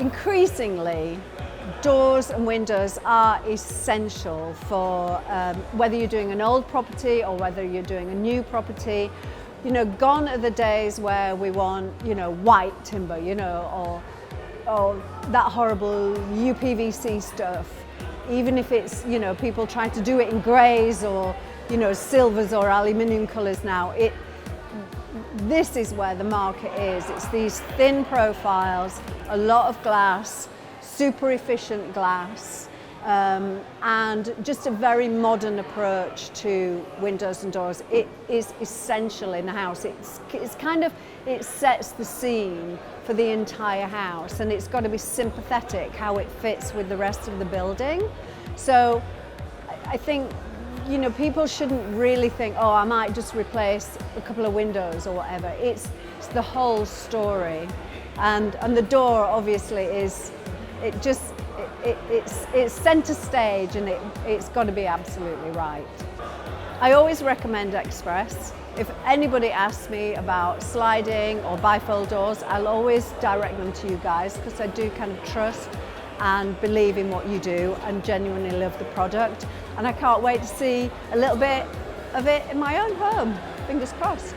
Increasingly, doors and windows are essential for whether you're doing an old property or whether you're doing a new property. You know, gone are the days where we want, you know, white timber, you know, or that horrible UPVC stuff. Even if it's, you know, people trying to do it in greys or, you know, silvers or aluminium colours now. This is where the market is. It's these thin profiles, a lot of glass, super efficient glass, and just a very modern approach to windows and doors. It is essential in a house. It sets the scene for the entire house, and it's got to be sympathetic how it fits with the rest of the building. So I think, you know, people shouldn't really think, oh, I might just replace a couple of windows or whatever. It's the whole story, and the door obviously is, it's centre stage, and it's got to be absolutely right. I always recommend Express. If anybody asks me about sliding or bifold doors, I'll always direct them to you guys, because I do kind of trust and believe in what you do and genuinely love the product. And I can't wait to see a little bit of it in my own home. Fingers crossed.